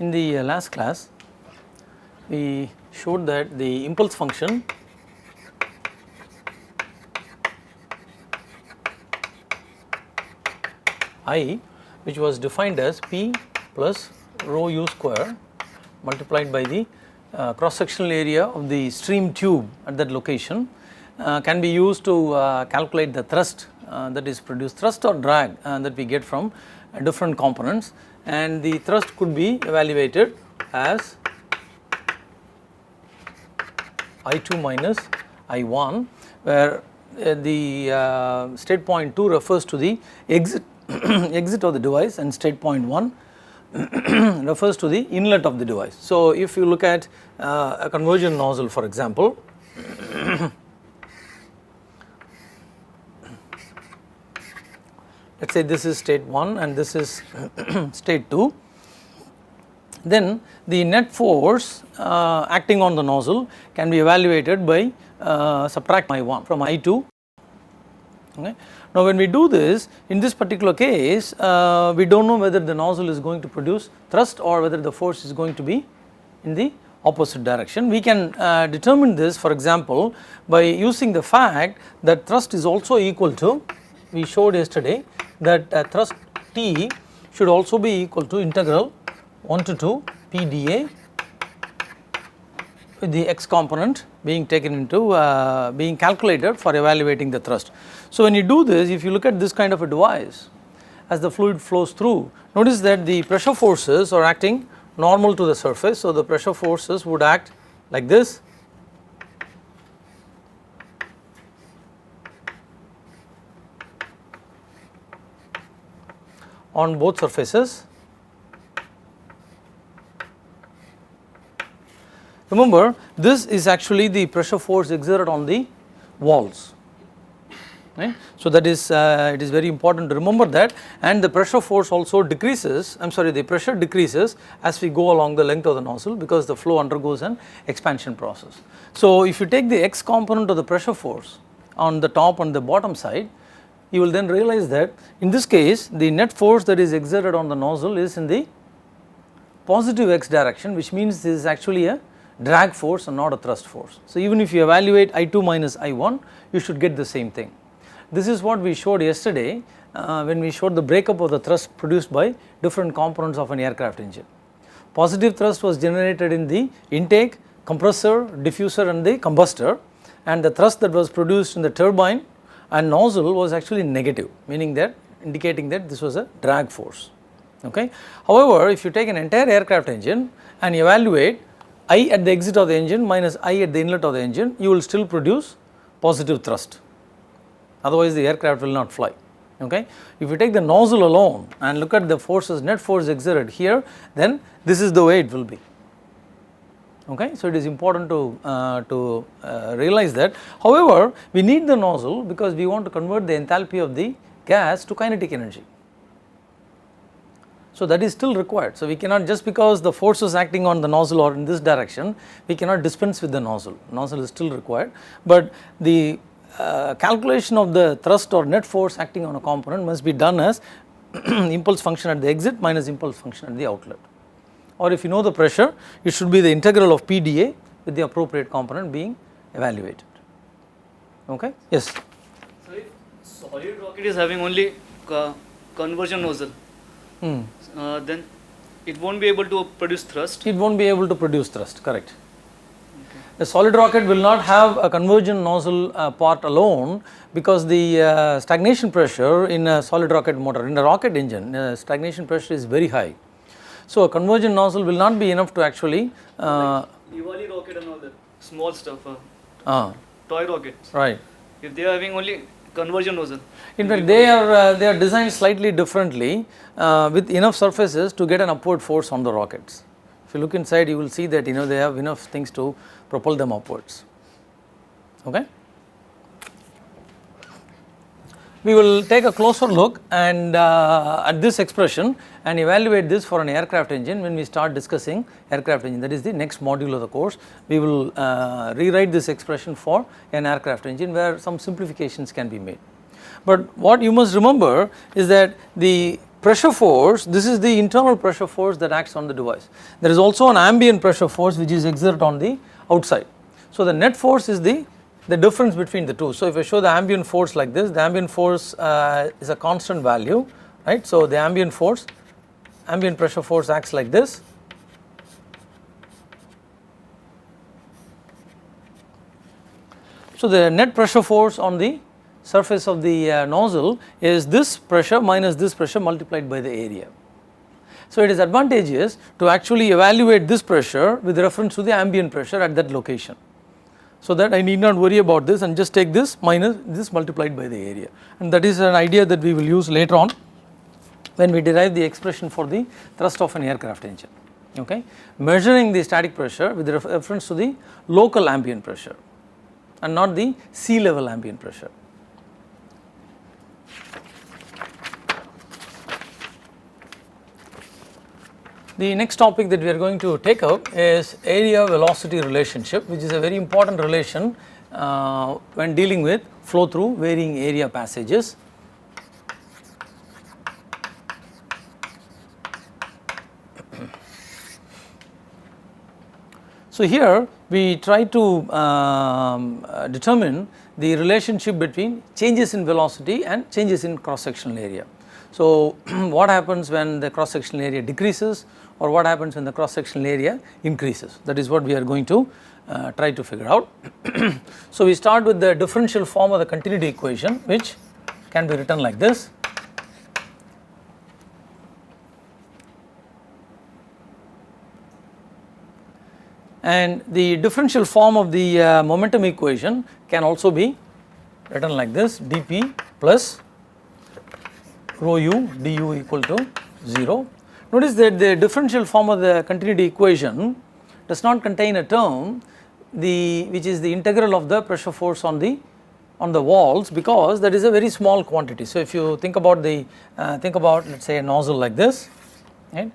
In the last class we showed that the impulse function I, which was defined as P plus rho u square multiplied by the cross sectional area of the stream tube at that location, can be used to calculate the thrust that is produced, thrust or drag that we get from different components, and the thrust could be evaluated as I2 minus I1, where the state point 2 refers to the exit exit of the device and state point 1 refers to the inlet of the device. So, if you look at a convergent nozzle, for example, let us say this is state 1 and this is state 2, then the net force acting on the nozzle can be evaluated by subtract I1 from I2. Okay. Now, when we do this, in this particular case, we do not know whether the nozzle is going to produce thrust or whether the force is going to be in the opposite direction. We can determine this, for example, by using the fact that thrust is also equal to, we showed yesterday that thrust T should also be equal to integral 1 to 2 PdA, with the x component being taken into being calculated for evaluating the thrust. So, when you do this, if you look at this kind of a device, as the fluid flows through, notice that the pressure forces are acting normal to the surface. So, the pressure forces would act like this, on both surfaces. Remember, this is actually the pressure force exerted on the walls, right. So, that is it is very important to remember that, and the pressure force also decreases, I am sorry, the pressure decreases as we go along the length of the nozzle, because the flow undergoes an expansion process. So, if you take the x component of the pressure force on the top and the bottom side, you will then realize that in this case the net force that is exerted on the nozzle is in the positive x direction, which means this is actually a drag force and not a thrust force. So, even if you evaluate I2 minus I1, you should get the same thing. This is what we showed yesterday when we showed the breakup of the thrust produced by different components of an aircraft engine. Positive thrust was generated in the intake, compressor, diffuser and the combustor, and the thrust that was produced in the turbine and nozzle was actually negative, meaning that indicating that this was a drag force. Okay. However, if you take an entire aircraft engine and evaluate I at the exit of the engine minus I at the inlet of the engine, you will still produce positive thrust, otherwise the aircraft will not fly. Okay. If you take the nozzle alone and look at the forces, net force exerted here, then this is the way it will be. Okay. So, it is important to realize that. However, we need the nozzle because we want to convert the enthalpy of the gas to kinetic energy. So, that is still required. So, we cannot, just because the force is acting on the nozzle or in this direction, we cannot dispense with the nozzle. Nozzle is still required, but the calculation of the thrust or net force acting on a component must be done as impulse function at the exit minus impulse function at the outlet. Or if you know the pressure, it should be the integral of PdA with the appropriate component being evaluated. Okay? Yes? So, if solid rocket is having only conversion nozzle, then it will not be able to produce thrust? It will not be able to produce thrust, correct. Okay. The solid rocket will not have a convergent nozzle part alone, because the stagnation pressure in a solid rocket motor, in a rocket engine, stagnation pressure is very high. So, a convergent nozzle will not be enough to actually like Diwali rocket and all that small stuff, toy rockets, right. If they are having only conversion nozzle. In fact, they are designed slightly differently with enough surfaces to get an upward force on the rockets. If you look inside, you will see that they have enough things to propel them upwards. Okay. We will take a closer look and at this expression and evaluate this for an aircraft engine when we start discussing aircraft engine. That is the next module of the course. We will rewrite this expression for an aircraft engine where some simplifications can be made. But what you must remember is that the pressure force, this is the internal pressure force that acts on the device. There is also an ambient pressure force which is exerted on the outside. So the net force is the difference between the two. So if I show the ambient force like this, the ambient force is a constant value, right. So the ambient pressure force acts like this. So the net pressure force on the surface of the nozzle is this pressure minus this pressure multiplied by the area. So it is advantageous to actually evaluate this pressure with reference to the ambient pressure at that location. So that I need not worry about this and just take this minus this multiplied by the area, and that is an idea that we will use later on when we derive the expression for the thrust of an aircraft engine. Okay. Measuring the static pressure with reference to the local ambient pressure and not the sea level ambient pressure. The next topic that we are going to take up is area velocity relationship, which is a very important relation when dealing with flow through varying area passages. So here we try to determine the relationship between changes in velocity and changes in cross sectional area. So what happens when the cross sectional area decreases, or what happens when the cross sectional area increases? That is what we are going to try to figure out. So we start with the differential form of the continuity equation, which can be written like this. And the differential form of the momentum equation can also be written like this: dP plus rho u du equal to 0. Notice that the differential form of the continuity equation does not contain a term which is the integral of the pressure force on the walls, because that is a very small quantity. So if you think about let's say a nozzle like this, right?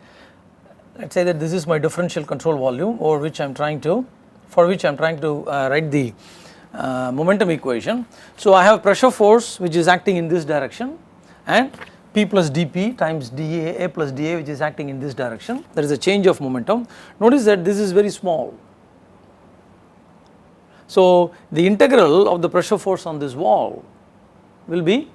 Let us say that this is my differential control volume for which I am trying to write the momentum equation. So I have pressure force which is acting in this direction, and P plus dP times dA, A plus dA, which is acting in this direction. There is a change of momentum. Notice that this is very small. So the integral of the pressure force on this wall will be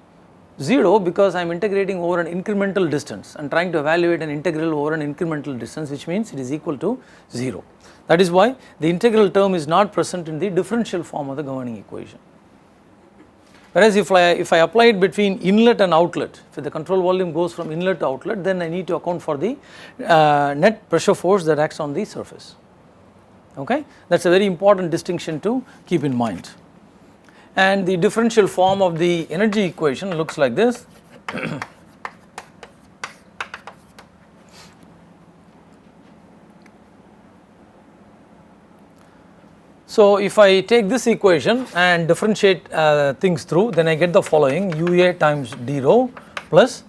0, because I am integrating over an incremental distance and trying to evaluate an integral over an incremental distance, which means it is equal to 0. That is why the integral term is not present in the differential form of the governing equation. Whereas if I apply it between inlet and outlet, if the control volume goes from inlet to outlet, then I need to account for the net pressure force that acts on the surface. Okay, that is a very important distinction to keep in mind. And the differential form of the energy equation looks like this. So if I take this equation and differentiate things through, then I get the following: UA times d rho plus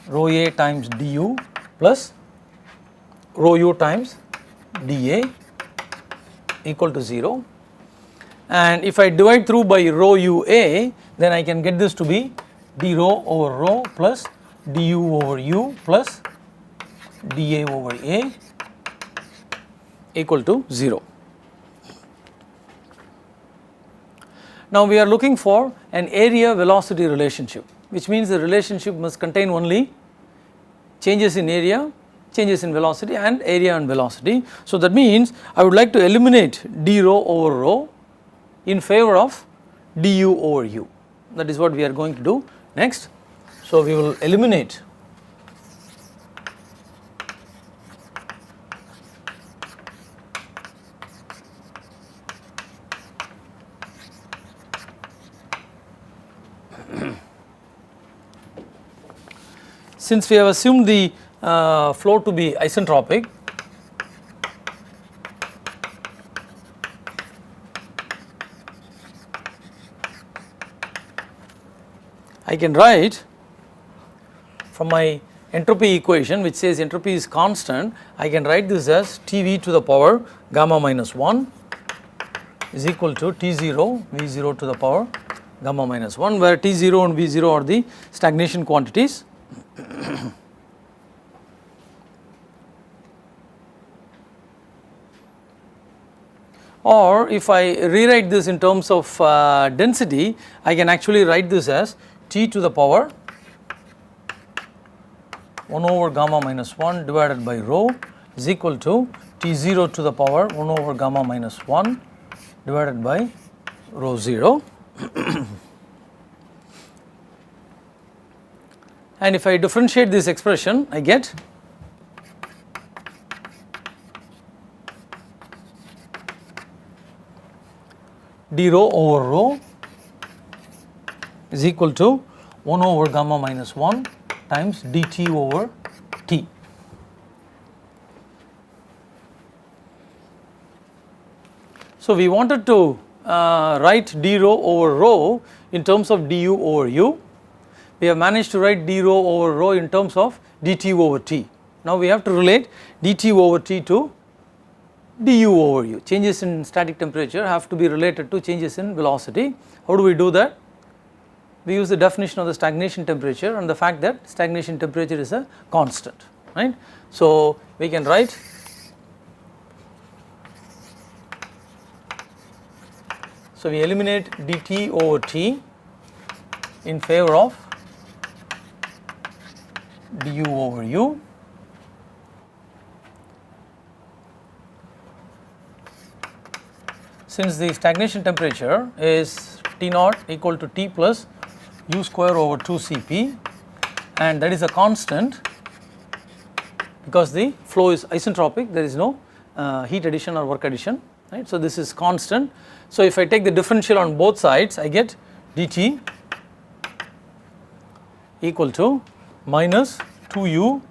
rho A times du plus rho u times dA equal to 0. And if I divide through by rho UA, then I can get this to be d rho over rho plus du over u plus dA over A equal to 0. Now we are looking for an area velocity relationship, which means the relationship must contain only changes in area, changes in velocity, and area and velocity. So that means I would like to eliminate d rho over rho in favor of du over u. That is what we are going to do next. So we will eliminate since we have assumed the flow to be isentropic, I can write from my entropy equation, which says entropy is constant, I can write this as Tv to the power gamma minus 1 is equal to T0 V0 to the power gamma minus 1, where T0 and V0 are the stagnation quantities. or if I rewrite this in terms of density, I can actually write this as T to the power 1 over gamma minus 1 divided by rho is equal to T0 to the power 1 over gamma minus 1 divided by rho 0. And if I differentiate this expression, I get d rho over rho is equal to 1 over gamma minus 1 times dt over t. So, we wanted to write d rho over rho in terms of du over u. We have managed to write d rho over rho in terms of dt over t. Now, we have to relate dt over t to du over u. Changes in static temperature have to be related to changes in velocity. How do we do that? We use the definition of the stagnation temperature and the fact that stagnation temperature is a constant, right. So, we can write so we eliminate dt over t in favor of du over u. Since the stagnation temperature is T naught equal to T plus u square over 2 Cp, and that is a constant because the flow is isentropic, there is no heat addition or work addition, right. So, this is constant. So, if I take the differential on both sides, I get dt equal to minus 2u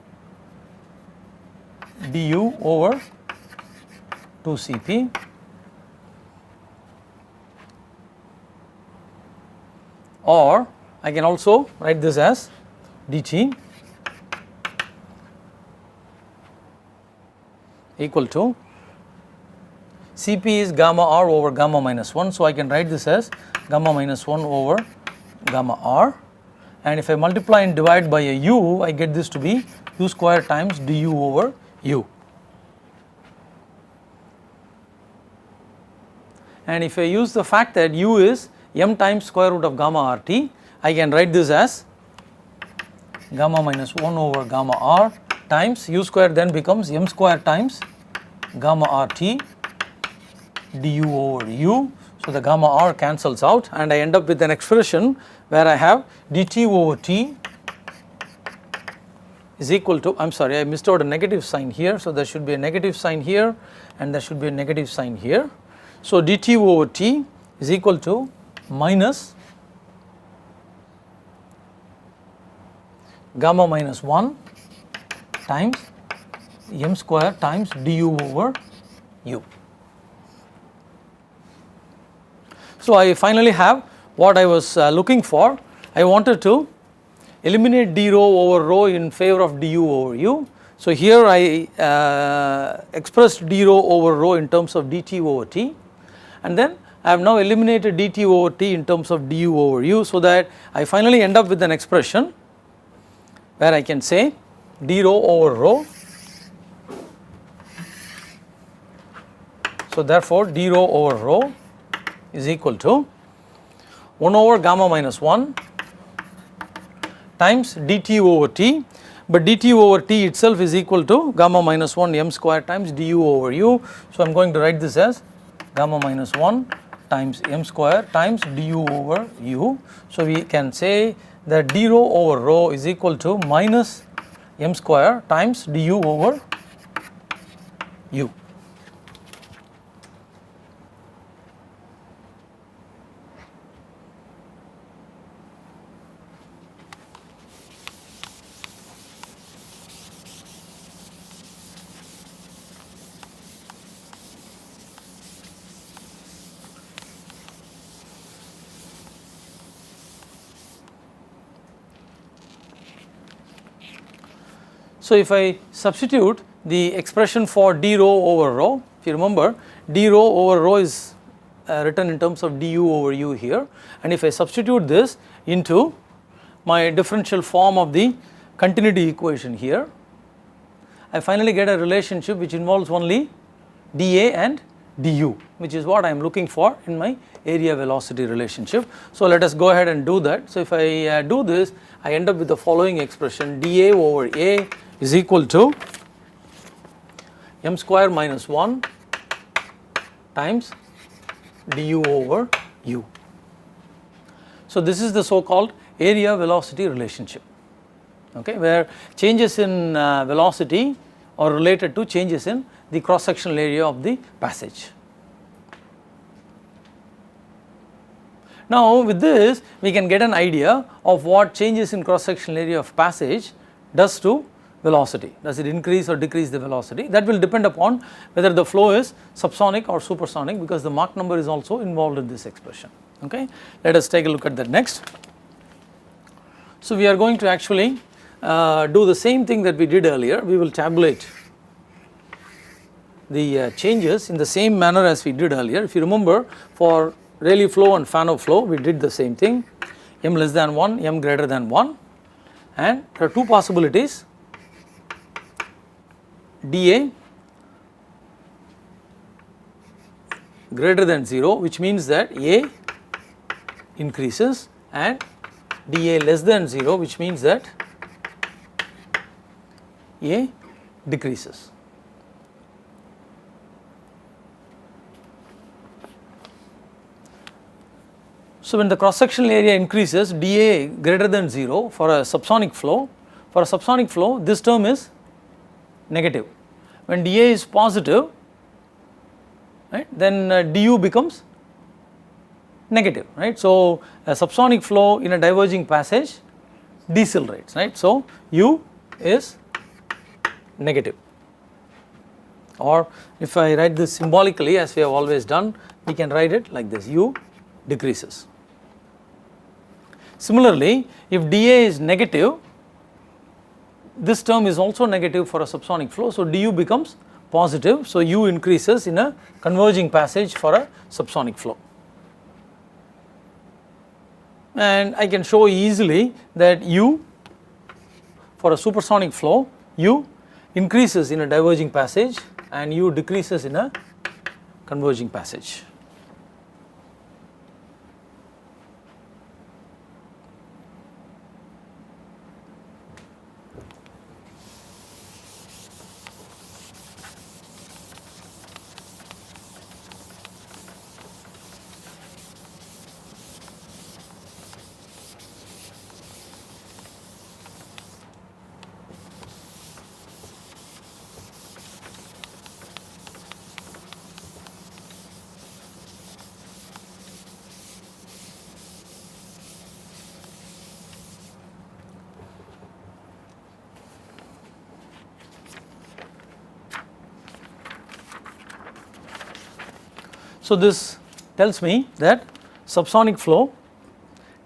du over 2 Cp or I can also write this as dt equal to Cp is gamma r over gamma minus 1. So, I can write this as gamma minus 1 over gamma r, and if I multiply and divide by a u, I get this to be u square times du over u. And if I use the fact that u is m times square root of gamma RT, I can write this as gamma minus 1 over gamma r times u square then becomes m square times gamma RT du over u. So, the gamma r cancels out and I end up with an expression where I have dt over t is equal to, I am sorry, I missed out a negative sign here. So, there should be a negative sign here and there should be a negative sign here. So, dt over t is equal to minus gamma minus 1 times m square times du over u. So, I finally have what I was looking for. I wanted to eliminate d rho over rho in favor of du over u. So, here I expressed d rho over rho in terms of dt over t, and then I have now eliminated dt over t in terms of du over u, so that I finally end up with an expression where I can say d rho over rho. So, therefore, d rho over rho is equal to 1 over gamma minus 1 times dt over t, but dt over t itself is equal to gamma minus 1 m square times du over u. So, I am going to write this as gamma minus 1 times m square times du over u. So, we can say that d rho over rho is equal to minus m square times du over u. So, if I substitute the expression for d rho over rho, if you remember d rho over rho is written in terms of du over u here, and if I substitute this into my differential form of the continuity equation here, I finally get a relationship which involves only dA and du, which is what I am looking for in my area velocity relationship. So let us go ahead and do that. So if I do this, I end up with the following expression: dA over A is equal to m square minus 1 times du over u. So this is the so called area velocity relationship, okay, where changes in velocity are related to changes in the cross sectional area of the passage. Now with this we can get an idea of what changes in cross sectional area of passage does to velocity. Does it increase or decrease the velocity? That will depend upon whether the flow is subsonic or supersonic, because the Mach number is also involved in this expression. Okay, let us take a look at that next. So we are going to actually do the same thing that we did earlier. We will tabulate the changes in the same manner as we did earlier. If you remember, for Rayleigh flow and Fano flow we did the same thing, m less than 1, m greater than 1, and there are two possibilities: dA greater than 0, which means that A increases, and dA less than 0, which means that A decreases. So when the cross sectional area increases, dA greater than 0 for a subsonic flow, this term is negative. When dA is positive, right, then du becomes negative, right. So a subsonic flow in a diverging passage decelerates, right. So u is negative, or if I write this symbolically as we have always done, we can write it like this: u decreases. Similarly, if dA is negative, this term is also negative for a subsonic flow, so du becomes positive, so u increases in a converging passage for a subsonic flow. And I can show easily that u for a supersonic flow, u increases in a diverging passage and u decreases in a converging passage. So this tells me that subsonic flow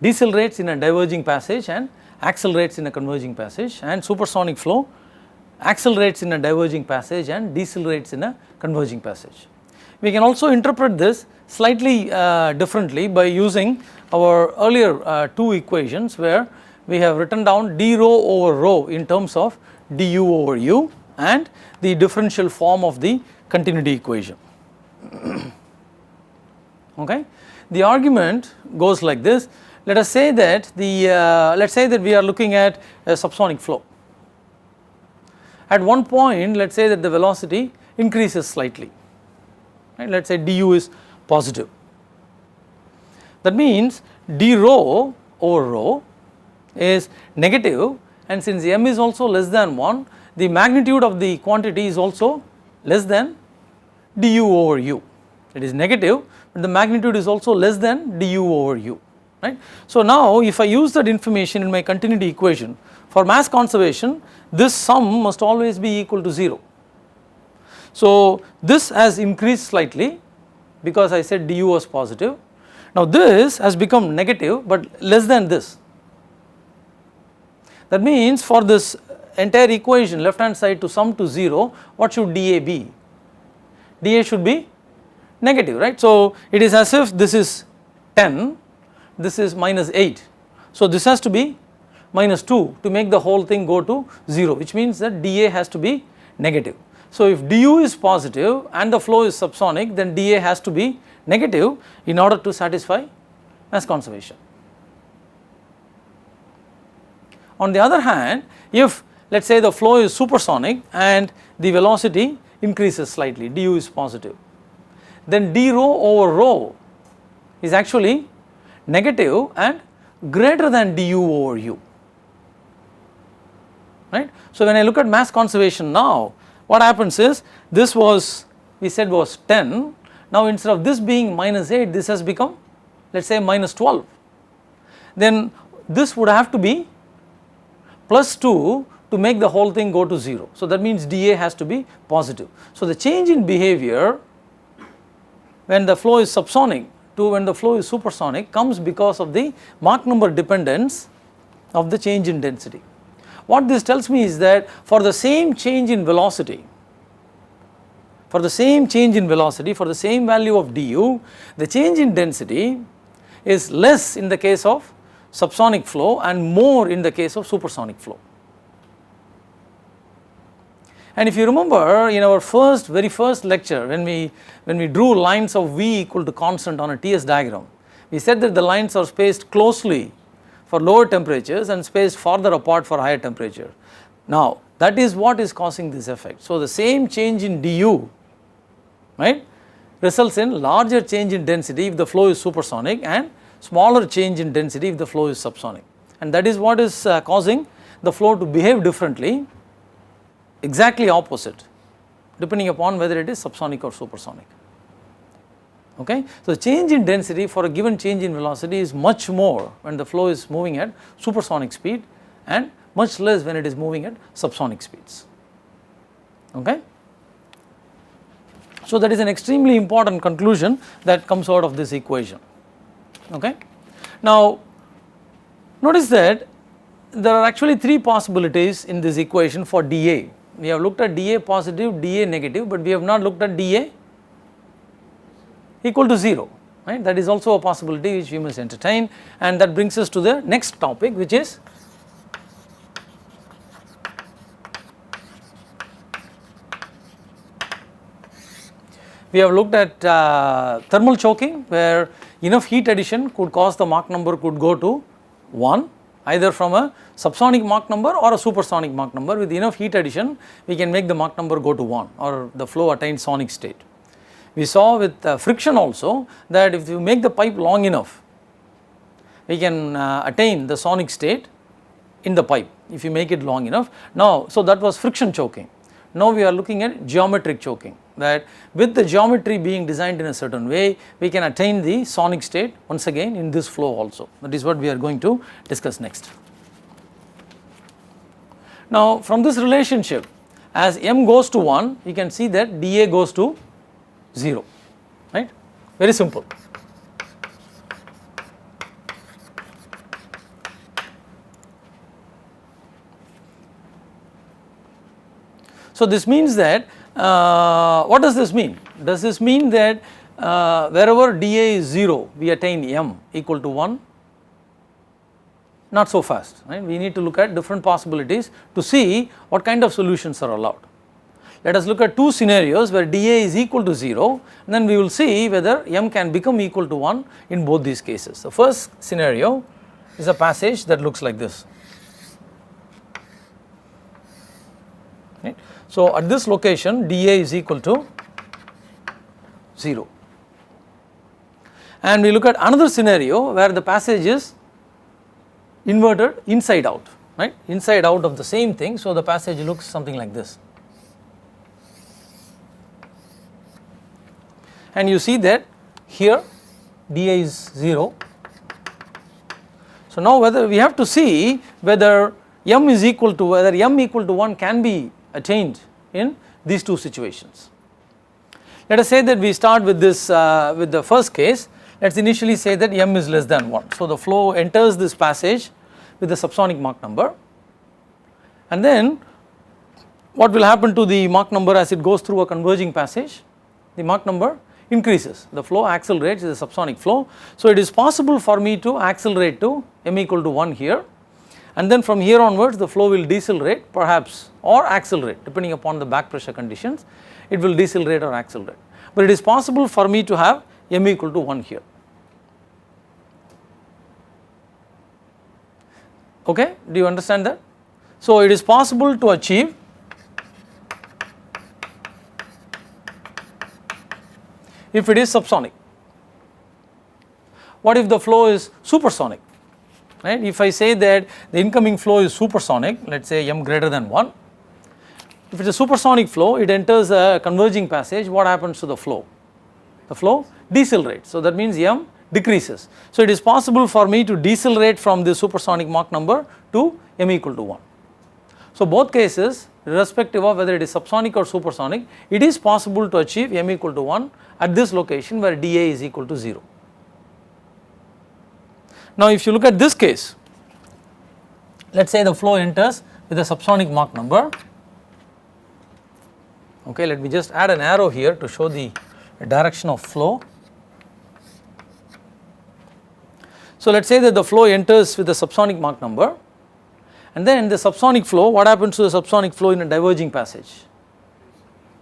decelerates in a diverging passage and accelerates in a converging passage, and supersonic flow accelerates in a diverging passage and decelerates in a converging passage. We can also interpret this slightly differently by using our earlier two equations, where we have written down d rho over rho in terms of du over u and the differential form of the continuity equation. Okay. The argument goes like this: let us say that we are looking at a subsonic flow. At one point, let us say that the velocity increases slightly, right. Let us say du is positive. That means d rho over rho is negative, and since m is also less than 1, the magnitude of the quantity is also less than du over u. It is negative, but the magnitude is also less than du over u, right. So now if I use that information in my continuity equation, for mass conservation this sum must always be equal to 0. So this has increased slightly because I said du was positive. Now this has become negative but less than this. That means for this entire equation left hand side to sum to 0, what should dA be? dA should be negative, right. So it is as if this is 10, this is minus 8, so this has to be minus 2 to make the whole thing go to 0, which means that dA has to be negative. So, if du is positive and the flow is subsonic, then dA has to be negative in order to satisfy mass conservation. On the other hand, if let us say the flow is supersonic and the velocity increases slightly, du is positive, then d rho over rho is actually negative and greater than du over u, right. So, when I look at mass conservation now, what happens is, this was, we said was 10, now instead of this being minus 8, this has become, let us say, minus 12, then this would have to be plus 2 to make the whole thing go to 0. So, that means dA has to be positive. So, the change in behavior when the flow is subsonic to when the flow is supersonic comes because of the Mach number dependence of the change in density. What this tells me is that for the same change in velocity, for the same value of du, the change in density is less in the case of subsonic flow and more in the case of supersonic flow. And if you remember in our very first lecture, when we drew lines of V equal to constant on a TS diagram, we said that the lines are spaced closely for lower temperatures and spaced farther apart for higher temperature. Now, that is what is causing this effect. So, the same change in du, right, results in larger change in density if the flow is supersonic and smaller change in density if the flow is subsonic, and that is what is causing the flow to behave differently, exactly opposite, depending upon whether it is subsonic or supersonic. Okay. So, the change in density for a given change in velocity is much more when the flow is moving at supersonic speed and much less when it is moving at subsonic speeds. Okay. So, that is an extremely important conclusion that comes out of this equation. Okay. Now, notice that there are actually 3 possibilities in this equation for dA. We have looked at dA positive, dA negative, but we have not looked at dA equal to 0, right. That is also a possibility which we must entertain, and that brings us to the next topic, which is we have looked at thermal choking, where enough heat addition could cause the Mach number could go to 1, either from a subsonic Mach number or a supersonic Mach number. With enough heat addition, we can make the Mach number go to 1 or the flow attain sonic state. We saw with friction also that if you make the pipe long enough, we can attain the sonic state in the pipe if you make it long enough. Now, so that was friction choking. Now we are looking at geometric choking, that with the geometry being designed in a certain way, we can attain the sonic state once again in this flow also. That is what we are going to discuss next. Now, from this relationship, as m goes to 1, you can see that dA goes to 0, right, very simple. So, this means that what does this mean? Does this mean that wherever dA is 0, we attain m equal to 1? Not so fast, right. We need to look at different possibilities to see what kind of solutions are allowed. Let us look at 2 scenarios where dA is equal to 0, and then we will see whether m can become equal to 1 in both these cases. The first scenario is a passage that looks like this. Right. So, at this location dA is equal to 0, and we look at another scenario where the passage is inverted inside out, right, inside out of the same thing. So, the passage looks something like this, and you see that here dA is 0. So, now whether we have to see whether m equal to 1 can be attained in these 2 situations. Let us say that we start with this with the first case. Let us initially say that m is less than 1. So, the flow enters this passage with the subsonic Mach number, and then what will happen to the Mach number as it goes through a converging passage? The Mach number increases, the flow accelerates, is a subsonic flow. So, it is possible for me to accelerate to m equal to 1 here, and then from here onwards the flow will decelerate perhaps or accelerate depending upon the back pressure conditions. It will decelerate or accelerate, but it is possible for me to have m equal to 1 here. Okay, do you understand that? So it is possible to achieve if it is subsonic. What if the flow is supersonic? Right? If I say that the incoming flow is supersonic, let us say m greater than 1. If it is a supersonic flow, it enters a converging passage, what happens to the flow? The flow decelerates. So that means m decreases. So it is possible for me to decelerate from the supersonic Mach number to m equal to 1. So both cases, irrespective of whether it is subsonic or supersonic, it is possible to achieve m equal to 1 at this location where dA is equal to 0. Now if you look at this case, let us say the flow enters with a subsonic Mach number. Okay, let me just add an arrow here to show the direction of flow. So let us say that the flow enters with a subsonic Mach number, and then the subsonic flow, what happens to the subsonic flow in a diverging passage?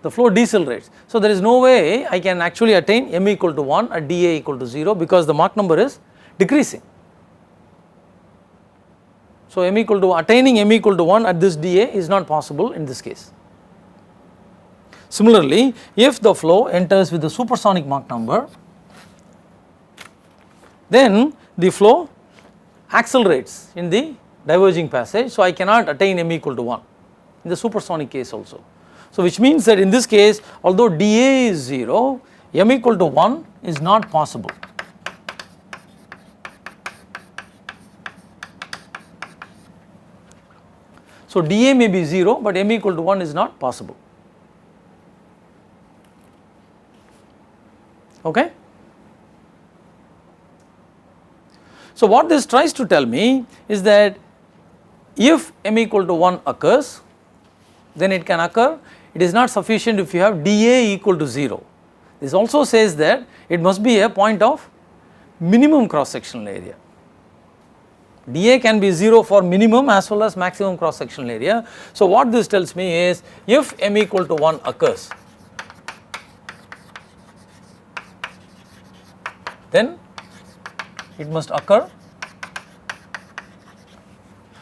The flow decelerates. So there is no way I can actually attain m equal to 1 at dA equal to 0 because the Mach number is decreasing. So attaining m equal to 1 at this dA is not possible in this case. Similarly, if the flow enters with the supersonic Mach number, then the flow accelerates in the diverging passage, so I cannot attain m equal to 1 in the supersonic case also. So which means that in this case, although dA is 0, m equal to 1 is not possible. So dA may be 0, but m equal to 1 is not possible. Okay? So what this tries to tell me is that if m equal to 1 occurs, then it can occur. It is not sufficient if you have dA equal to 0. This also says that it must be a point of minimum cross sectional area. dA can be 0 for minimum as well as maximum cross sectional area. So what this tells me is if m equal to 1 occurs, then it must occur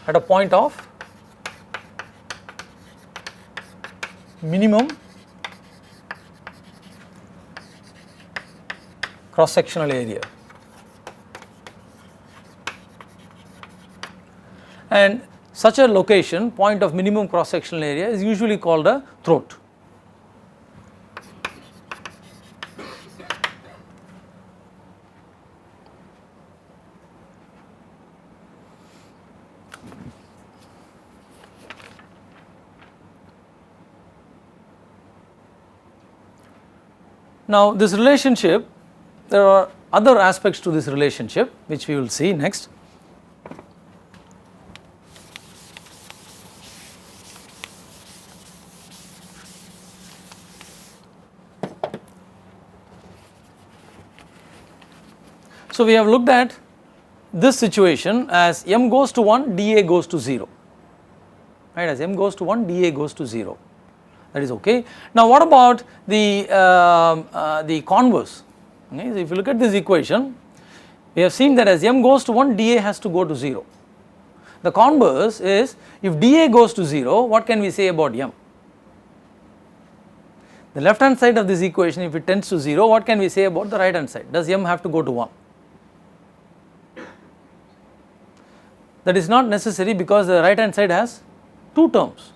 at a point of minimum cross sectional area, and such a location, point of minimum cross sectional area, is usually called a throat. Now this relationship, there are other aspects to this relationship which we will see next. So we have looked at this situation as m goes to 1, dA goes to 0, right? As m goes to 1, dA goes to 0. That is okay. Now what about the converse? Okay, so if you look at this equation, we have seen that as m goes to 1, dA has to go to 0. The converse is if dA goes to 0, what can we say about m? The left hand side of this equation, if it tends to 0, what can we say about the right hand side? Does m have to go to 1? That is not necessary because the right hand side has two terms.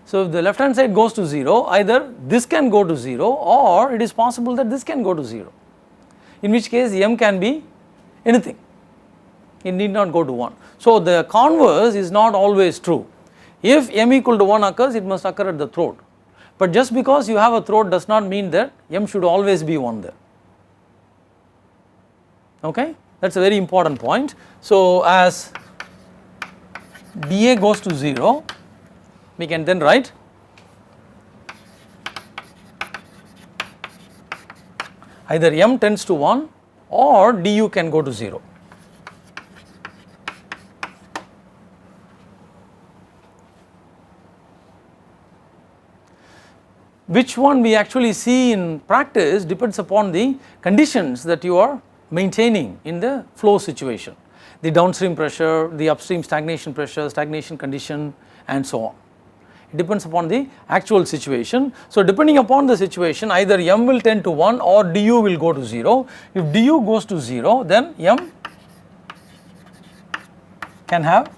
So if the left hand side goes to 0, either this can go to 0 or it is possible that this can go to 0, in which case m can be anything, it need not go to 1. So the converse is not always true. If m equal to 1 occurs, it must occur at the throat, but just because you have a throat does not mean that m should always be 1 there. Okay, that is a very important point. So as dA goes to 0, we can then write either m tends to 1 or du can go to 0. which one we actually see in practice depends upon the conditions that you are maintaining in the flow situation, the downstream pressure, the upstream stagnation pressure, stagnation condition, and so on. It depends upon the actual situation. So, depending upon the situation, either m will tend to 1 or du will go to 0. If du goes to 0, then m can have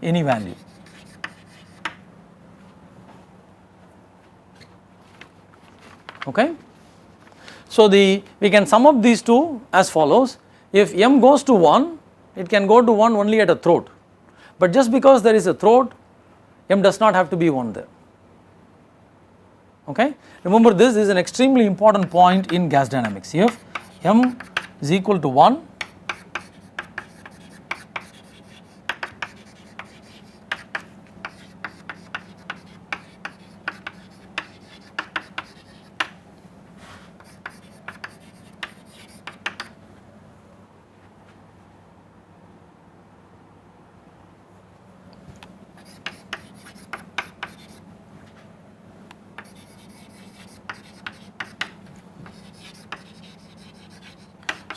any value. Okay. So, we can sum up these two as follows. If m goes to 1, it can go to 1 only at a throat, but just because there is a throat, m does not have to be 1 there. Okay. Remember, this is an extremely important point in gas dynamics. If m is equal to 1,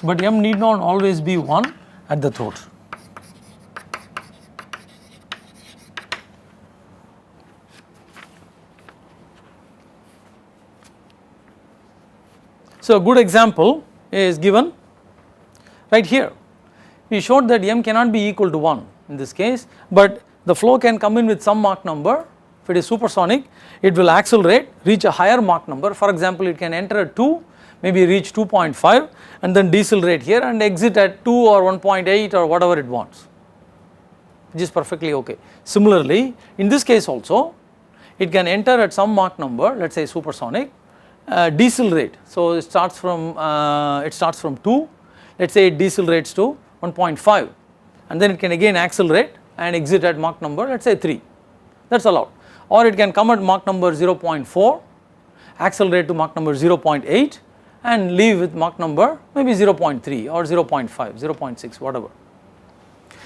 but m need not always be 1 at the throat. So, a good example is given right here. We showed that m cannot be equal to 1 in this case, but the flow can come in with some Mach number. If it is supersonic, it will accelerate, reach a higher Mach number. For example, it can enter at 2, maybe reach 2.5 and then decelerate here and exit at 2 or 1.8 or whatever it wants, which is perfectly okay. Similarly, in this case also, it can enter at some Mach number, let us say supersonic, decelerate. So, it starts from 2, let us say it decelerates to 1.5 and then it can again accelerate and exit at Mach number, let us say 3, that is allowed. Or it can come at Mach number 0.4, accelerate to Mach number 0.8 and leave with Mach number maybe 0.3 or 0.5, 0.6, whatever.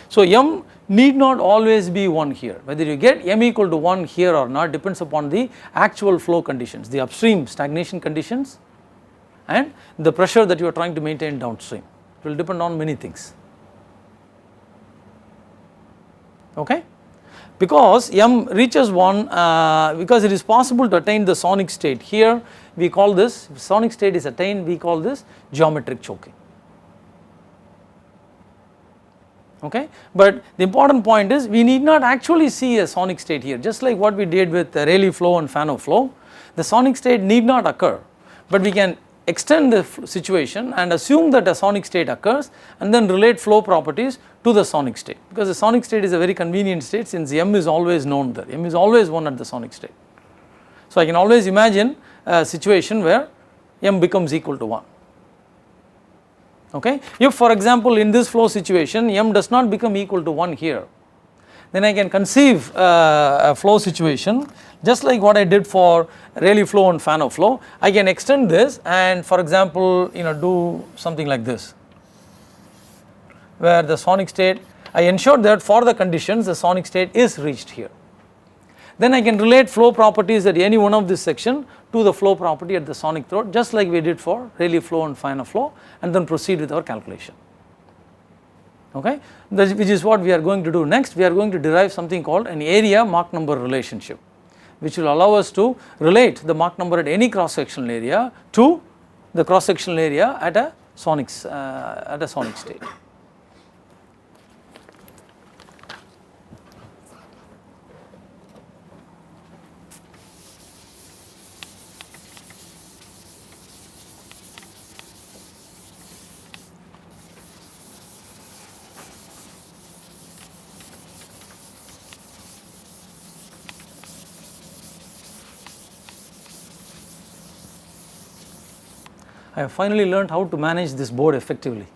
So, m need not always be 1 here. Whether you get m equal to 1 here or not depends upon the actual flow conditions, the upstream stagnation conditions and the pressure that you are trying to maintain downstream. It will depend on many things. Okay? Because m reaches 1, because it is possible to attain the sonic state here, we call this, if sonic state is attained, we call this geometric choking. Okay. But the important point is we need not actually see a sonic state here, just like what we did with Rayleigh flow and Fano flow. The sonic state need not occur, but we can extend the situation and assume that a sonic state occurs and then relate flow properties to the sonic state, because the sonic state is a very convenient state since m is always known there, m is always 1 at the sonic state. So, I can always imagine a situation where m becomes equal to 1. Okay. If for example, in this flow situation m does not become equal to 1 here, then I can conceive a flow situation just like what I did for Rayleigh flow and Fano flow. I can extend this and for example, do something like this, where the sonic state, I ensure that for the conditions the sonic state is reached here. Then I can relate flow properties at any one of this section to the flow property at the sonic throat, just like we did for Rayleigh flow and Fano flow, and then proceed with our calculation. Okay. Which is what we are going to do next. We are going to derive something called an area Mach number relationship, which will allow us to relate the Mach number at any cross sectional area to the cross sectional area at a sonic state. I have finally learned how to manage this board effectively.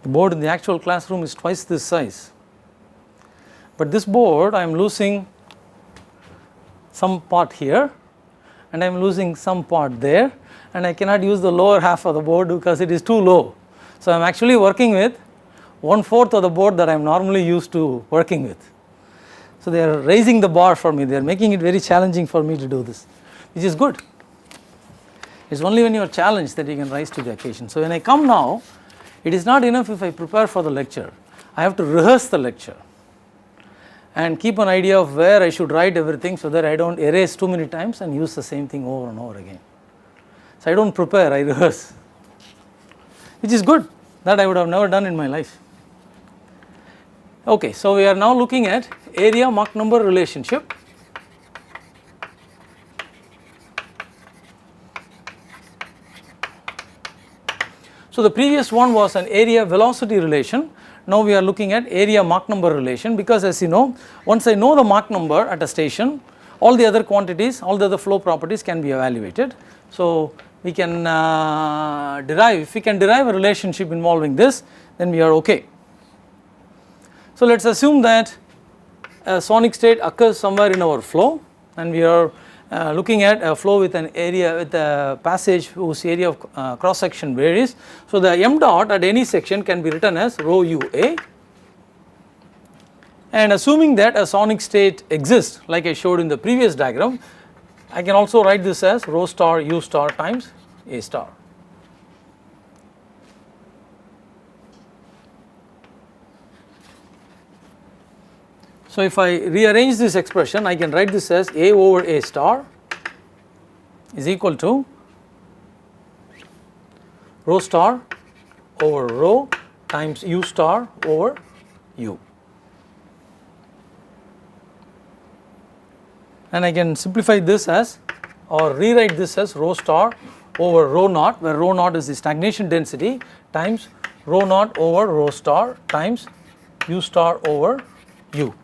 The board in the actual classroom is twice this size, but this board I am losing some part here and I am losing some part there, and I cannot use the lower half of the board because it is too low. So I am actually working with 1/4 of the board that I am normally used to working with. So they are raising the bar for me, they are making it very challenging for me to do this, which is good. It is only when you are challenged that you can rise to the occasion. So when I come now, it is not enough if I prepare for the lecture, I have to rehearse the lecture and keep an idea of where I should write everything so that I do not erase too many times and use the same thing over and over again. So I do not prepare, I rehearse, which is good, that I would have never done in my life. Okay, so we are now looking at area Mach number relationship. So the previous one was an area velocity relation. Now we are looking at area Mach number relation, because as you know, once I know the Mach number at a station, all the other quantities, all the other flow properties can be evaluated. So we can if we can derive a relationship involving this, then we are okay. So let us assume that a sonic state occurs somewhere in our flow, and we are looking at a flow with an area, with a passage whose area of cross section varies. So the m dot at any section can be written as rho ua, and assuming that a sonic state exists like I showed in the previous diagram, I can also write this as rho star u star times a star. So if I rearrange this expression, I can write this as a over a star is equal to rho star over rho times u star over u. And I can simplify this as, or rewrite this as rho star over rho naught, where rho naught is the stagnation density, times rho naught over rho star times u star over u.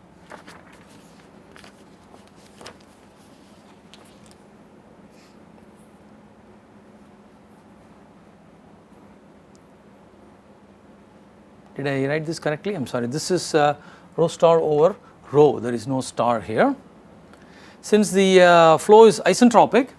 Did I write this correctly? I am sorry, this is rho star over rho, there is no star here. Since the flow is isentropic,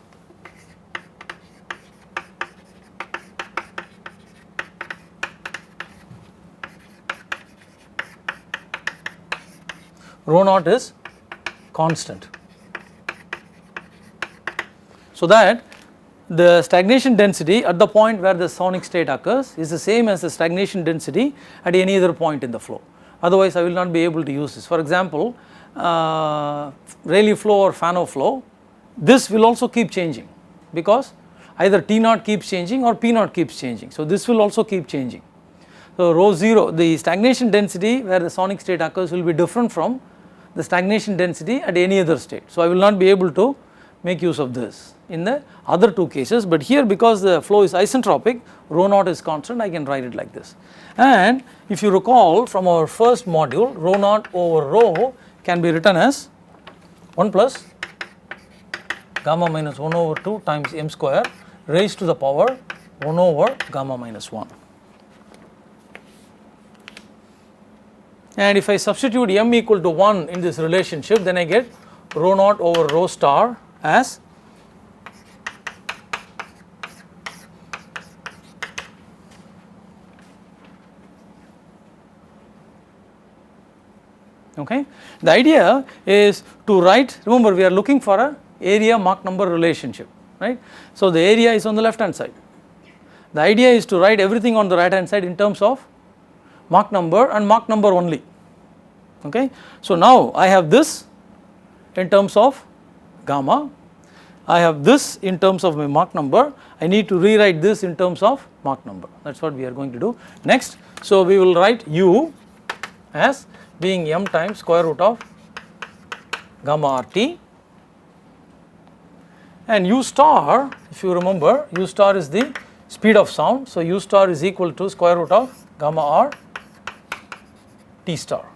rho naught is constant, so that the stagnation density at the point where the sonic state occurs is the same as the stagnation density at any other point in the flow. Otherwise I will not be able to use this. For example, Rayleigh flow or Fano flow, this will also keep changing, because either T naught keeps changing or P naught keeps changing. So this will also keep changing. So rho 0, the stagnation density where the sonic state occurs will be different from the stagnation density at any other state. So I will not be able to make use of this in the other two cases, but here because the flow is isentropic, rho naught is constant, I can write it like this. And if you recall from our first module, rho naught over rho can be written as 1 plus gamma minus 1 over 2 times m square raised to the power 1 over gamma minus 1. And if I substitute m equal to 1 in this relationship, then I get rho naught over rho star as okay. The idea is to write, remember we are looking for a area Mach number relationship, right. So the area is on the left hand side. The idea is to write everything on the right hand side in terms of Mach number and Mach number only, okay. So now I have this in terms of gamma, I have this in terms of my Mach number, I need to rewrite this in terms of Mach number, that is what we are going to do next. So we will write u as being m times square root of gamma RT, and u star, if you remember, u star is the speed of sound, so u star is equal to square root of gamma R T star.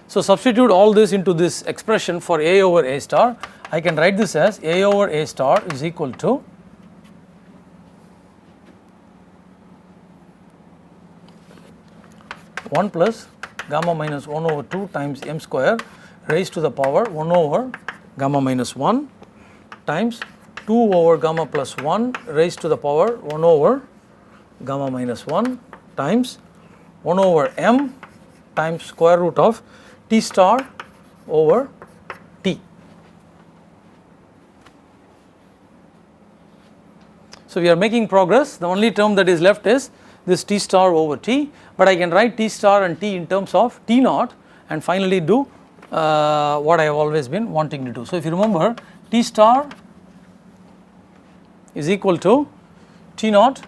So substitute all this into this expression for A over A star, I can write this as A over A star is equal to 1 plus gamma minus 1 over 2 times m square raised to the power 1 over gamma minus 1 times 2 over gamma plus 1 raised to the power 1 over gamma minus 1 times 1 over m times square root of T star over T. So, we are making progress. The only term that is left is this T star over T, but I can write T star and T in terms of T naught and finally do what I have always been wanting to do. So, if you remember, T star is equal to T naught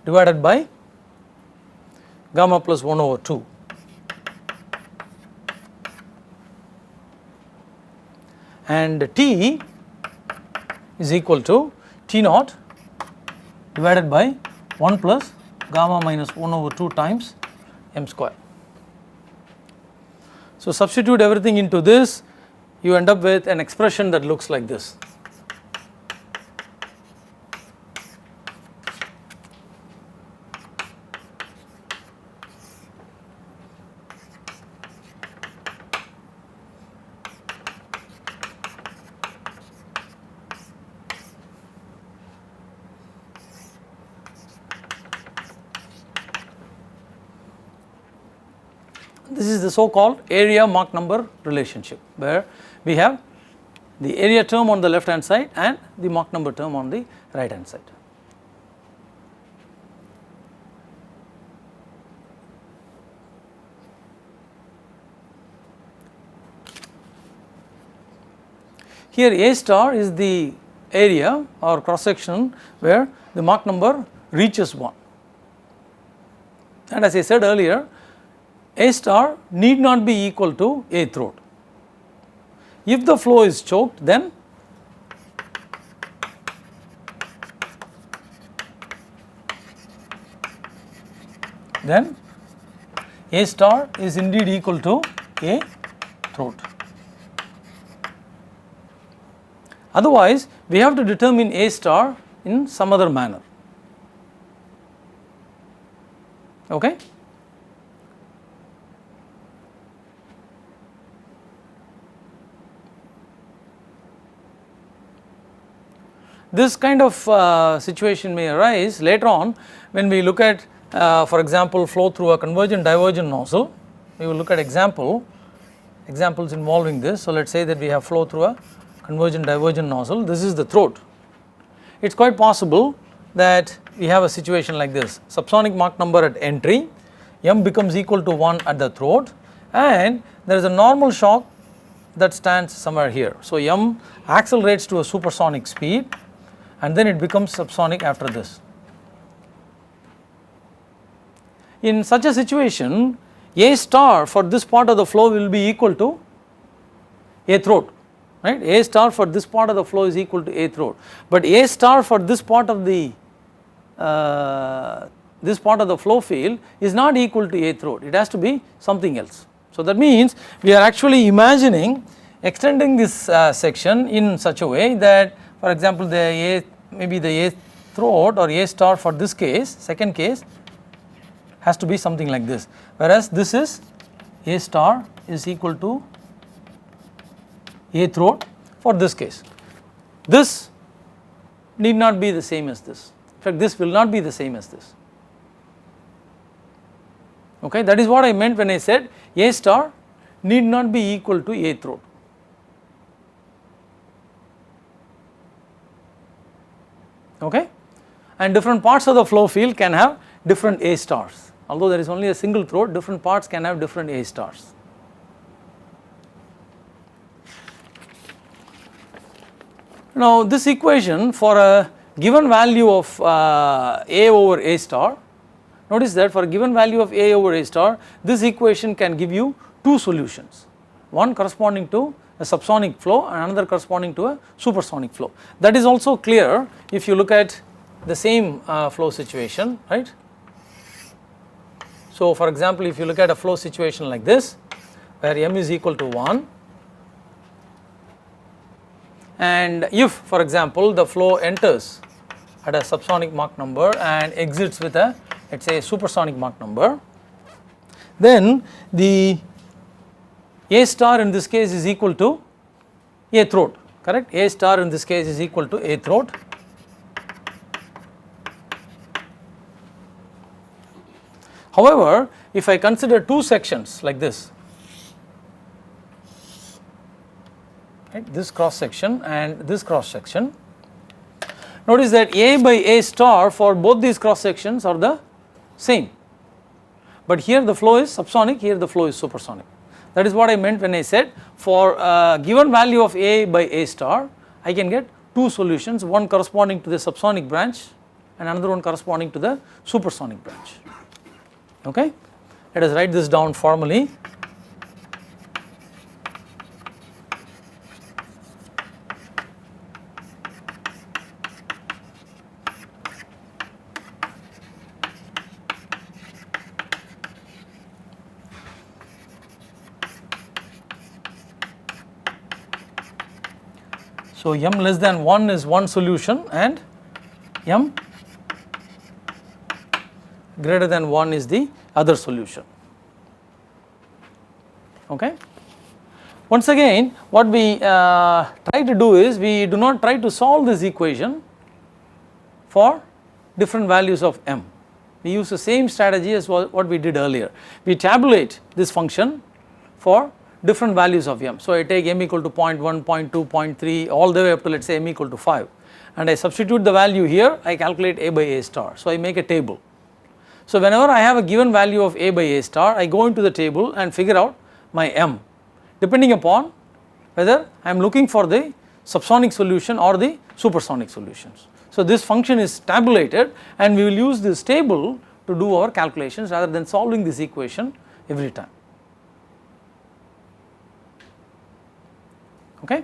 divided by gamma plus 1 over 2. And T is equal to T naught divided by 1 plus gamma minus 1 over 2 times m square. So, substitute everything into this, you end up with an expression that looks like this. This is the so called area Mach number relationship, where we have the area term on the left hand side and the Mach number term on the right hand side. Here A star is the area or cross section where the Mach number reaches 1, and as I said earlier, A star need not be equal to A throat. If the flow is choked, then A star is indeed equal to A throat. Otherwise, we have to determine A star in some other manner. Okay? This kind of situation may arise later on when we look at for example flow through a convergent divergent nozzle. We will look at examples involving this. So, let us say that we have flow through a convergent divergent nozzle. This is the throat. It is quite possible that we have a situation like this: subsonic Mach number at entry, m becomes equal to 1 at the throat, and there is a normal shock that stands somewhere here. So, m accelerates to a supersonic speed and then it becomes subsonic after this. In such a situation, A star for this part of the flow will be equal to A throat, right? A star for this part of the flow is equal to A throat, but A star for this part of the flow field is not equal to A throat. It has to be something else. So, that means we are actually imagining extending this section in such a way that, for example, maybe the A throat or A star for this case, second case, has to be something like this, whereas this is A star is equal to A throat for this case. This need not be the same as this. In fact, this will not be the same as this. Okay, that is what I meant when I said A star need not be equal to A throat. Okay, and different parts of the flow field can have different A stars. Although there is only a single throat, different parts can have different A stars. Now, this equation for a given value of A over A star, notice that for a given value of A over A star, this equation can give you two solutions, one corresponding to a subsonic flow and another corresponding to a supersonic flow. That is also clear if you look at the same flow situation, right. So, for example, if you look at a flow situation like this, where m is equal to 1, and if, for example, the flow enters at a subsonic Mach number and exits with a, let us say, a supersonic Mach number, then the A star in this case is equal to A throat, correct. A star in this case is equal to A throat. However, if I consider two sections like this, right, this cross section and this cross section, notice that A by A star for both these cross sections are the same, but here the flow is subsonic, here the flow is supersonic. That is what I meant when I said for a given value of A by A star, I can get two solutions, one corresponding to the subsonic branch and another one corresponding to the supersonic branch. Okay, let us write this down formally. So, m less than 1 is one solution and m greater than 1 is the other solution. Okay. Once again, what we try to do is we do not try to solve this equation for different values of m. We use the same strategy as what we did earlier. We tabulate this function for different values of m. So, I take m equal to 0.1, 0.2, 0.3 all the way up to let us say m equal to 5 and I substitute the value here, I calculate A by A star. So, I make a table. So, whenever I have a given value of A by A star, I go into the table and figure out my m depending upon whether I am looking for the subsonic solution or the supersonic solutions. So, this function is tabulated and we will use this table to do our calculations rather than solving this equation every time. Okay.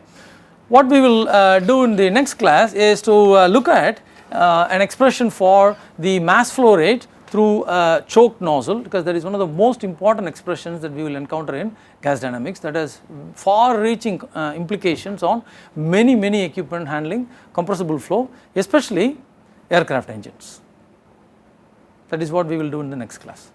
What we will do in the next class is to look at an expression for the mass flow rate through a choked nozzle, because that is one of the most important expressions that we will encounter in gas dynamics, that has far reaching implications on many equipment handling compressible flow, especially aircraft engines. That is what we will do in the next class.